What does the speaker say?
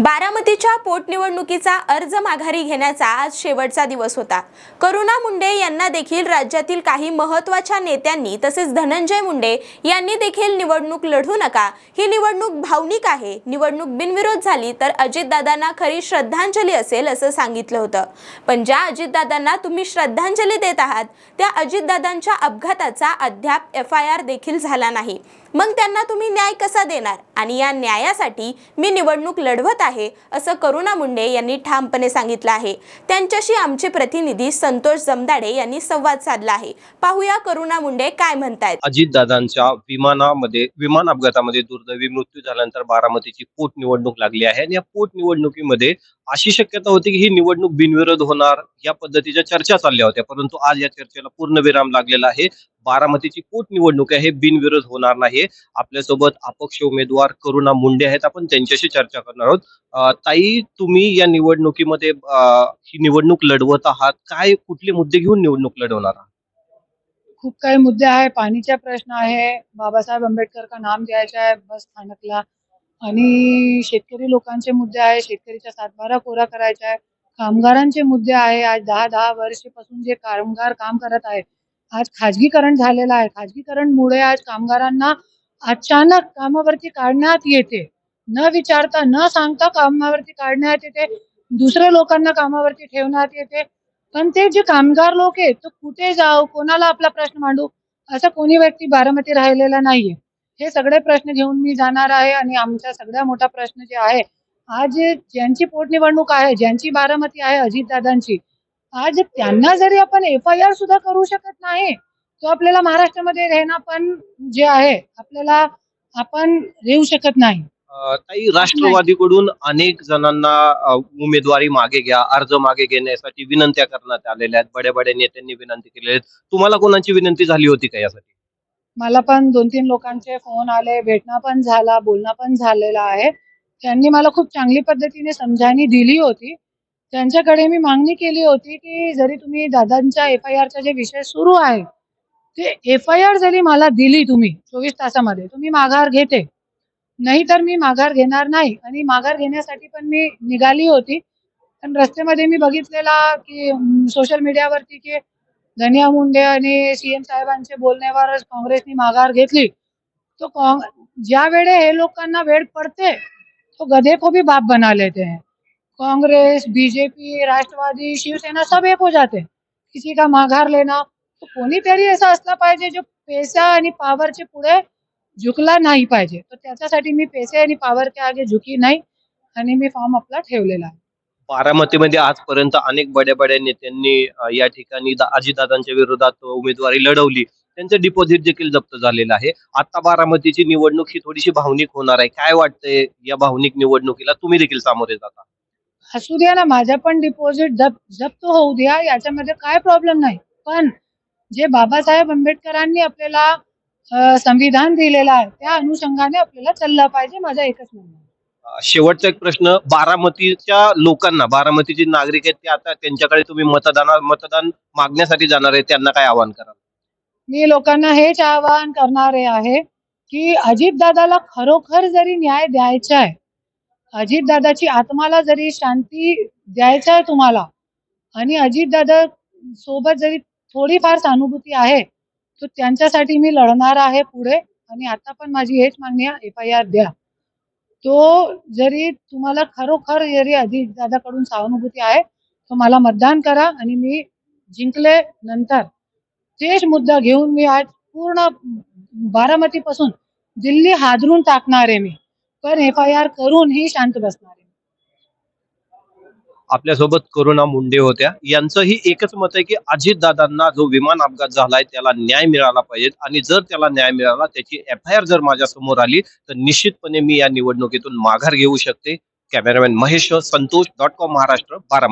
बारामतीच्या पोटनिवडणुकीचा अर्ज माघारी घेण्याचा आज शेवटचा दिवस होता। करुणा मुंडे यांना देखील राज्यातील काही महत्त्वाच्या नेत्यांनी तसेच धनंजय मुंडे यांनी देखील निवडणूक लढू नका, ही निवडणूक भावनिक आहे, निवडणूक बिनविरोध झाली तर अजितदादांना खरी श्रद्धांजली असेल असं सांगितलं होतं। पण ज्या अजितदादांना तुम्ही श्रद्धांजली देत आहात त्या अजितदादांच्या अपघाताचा अद्याप FIR देखील झाला नाही, मग त्यांना तुम्ही न्याय कसा देणार? आणि या न्यायासाठी मी निवडणूक लढवत आहे असं करुणा मुंडे यांनी ठामपणे सांगितलं आहे। त्यांच्याशी आमचे प्रतिनिधी संतोष जमदाडे यांनी संवाद साधला आहे। पाहूया करुणा मुंडे काय म्हणतायत। अजितदादांच्या विमान अपघातामध्ये दुर्दैवी मृत्यू झाल्यानंतर बारामतीची पोटनिवडणूक लागली आहे आणि या पोटनिवडणुकीमध्ये अशी शक्यता होती की ही निवडणूक बिनविरोध होणार या पद्धतीच्या चर्चा चालल्या होत्या, परंतु आज या चर्चेला पूर्णविराम लागलेला आहे। बारामतीची पोटनिवडणूक आहे हे बिनविरोध होणार नाही। आपल्यासोबत अपक्ष उमेदवार करुणा मुंडे आहेत, आपण त्यांच्याशी चर्चा करणार आहोत। ताई, तुम्ही या निवडणुकीमध्ये ही निवडणूक लढवत आहात, काय कुठले मुद्दे घेऊन निवडणूक लढवणार आहात? खूप काही मुद्दे आहे। पाणीचा प्रश्न आहे, बाबासाहेब आंबेडकर का नाम द्यायचा आहे बस स्थानकला, आणि शेतकरी लोकांचे मुद्दे आहे, शेतकरीचा सातबारा कोरा करायचा आहे, कामगारांचे मुद्दे आहे। आज 10-10 वर्षापासून जे कामगार काम करत आहे, आज खाजगीकरण झालेलं आहे। खाजगीकरणमुळे आज कामगारांना अचानक कामावरती काढण्यात येते, न विचारता न सांगता कामावरती काढण्यात येते, दुसऱ्या लोकांना कामावरती ठेवण्यात येते। पण ते जे कामगार लोक आहेत तो कुठे जाऊ, कोणाला आपला प्रश्न मांडू, असा कोणी व्यक्ती बारामती राहिलेला नाहीये। हे सगळे प्रश्न घेऊन मी जाणार आहे आणि आमचा सगळ्यात मोठा प्रश्न जे आहे, आज ज्यांची पोटनिवडणूक आहे, ज्यांची बारामती आहे अजितदादांची, आज त्यांना जरी आपण FIR सुद्धा करू शकत नाही, तो आपल्याला महाराष्ट्रामध्ये राहणं पण जे आहे आपल्याला आपण राहू शकत नाही। ताई, राष्ट्रवादीकडून अनेक जणांना उमेदवारी मागे घ्या, अर्ज मागे घेण्यासाठी विनंत्या करण्यात आलेल्या आहेत, बड्या नेत्यांनी विनंती केलेली आहेत। तुम्हाला कोणाची विनंती झाली होती का यासाठी? मला पण 2-3 लोकांचे फोन आले, भेटणं पण झाला, बोलणं पण झालेलं आहे। त्यांनी मला खूप चांगली पद्धतीने समजावणी दिली होती। त्यांच्याकडे मी मागणी केली होती की जरी तुम्ही दादांच्या FIRचा जे विषय सुरू आहे ते FIR जरी मला दिली तुम्ही 24 तासामध्ये, तुम्ही माघार घेते, नाही तर मी माघार घेणार नाही। आणि माघार घेण्यासाठी पण मी निघाली होती, पण रस्त्यामध्ये मी बघितलेला की सोशल मीडियावरती की धनिया मुंडे आणि CM साहेबांच्या बोलण्यावरच काँग्रेसने माघार घेतली। तो ज्या वेळे हे लोकांना वेळ पडते तो गधे को भी बाप बना लेते हैं। कांग्रेस, BJP, राष्ट्रवादी, शिवसेना सब एक हो जाते, किसी का माघार लेना। तो कोणीतरी असं असलं पाहिजे जो पैसा आणि पॉवरच्या पुढे झुकला नाही पाहिजे। तर त्याच्यासाठी मी पैसे आणि पॉवरच्या आगे झुकी नाही आणि मी फॉर्म आपला ठेवलेला आहे। बारामतीमध्ये आजपर्यंत अनेक बड्या नेत्यांनी या ठिकाणी अजितदादांच्या विरोधात उमेदवारी लढवली, त्यांचं डिपॉझिट देखील जप्त झालेलं आहे। आता बारामतीची निवडणूक ही थोडीशी भावनिक होणार आहे, काय वाटतंय या भावनिक निवडणुकीला तुम्ही देखील सामोरे जाता? असू द्या ना, माझा पण डिपॉझिट जप्त होऊ द्या, याच्यामध्ये काय प्रॉब्लेम नाही। पण जे बाबासाहेब आंबेडकरांनी आपल्याला संविधान दिलेलं आहे त्या अनुषंगाने आपल्याला चाललं पाहिजे, माझा एकच म्हणणं आहे। शेवटचा एक प्रश्न, बारामतीच्या लोकांना, बारामतीचे नागरिक आहेत ते आता त्यांच्याकडे तुम्ही मतदान मागण्यासाठी जाणार आहे, त्यांना काय आवाहन कराल? मी लोकांना हेच आवाहन करणारे आहे की अजितदादाला खरोखर जरी न्याय द्यायचा आहे, अजितदादाची आत्माला जरी शांती द्यायचं आहे तुम्हाला, आणि अजितदादा सोबत जरी थोडीफार सहानुभूती आहे, तर त्यांच्यासाठी मी लढणार आहे पुढे। आणि आता पण माझी हेच मागणी आहे, FIR द्या। तो जरी तुम्हाला खरोखर जरी अजितदादाकडून सहानुभूती आहे तर मला मतदान करा, आणि मी जिंकले नंतर तेच मुद्दा घेऊन मी आज पूर्ण बारामतीपासून दिल्ली हादरून टाकणार आहे मी, पण FIR करून ही शांत बसणार आहे। आपल्यासोबत करुणा मुंडे होत्या। यांचंही एकच मत आहे की अजितदादांना जो विमान अपघात झालाय त्याला न्याय मिळाला पाहिजे, आणि जर त्याला न्याय मिळाला, त्याची FIR जर माझ्या समोर आली तर निश्चितपणे मी या निवडणुकीतून माघार घेऊ शकते। कॅमेरामॅन महेश, संतोष.com महाराष्ट्र, बारामती।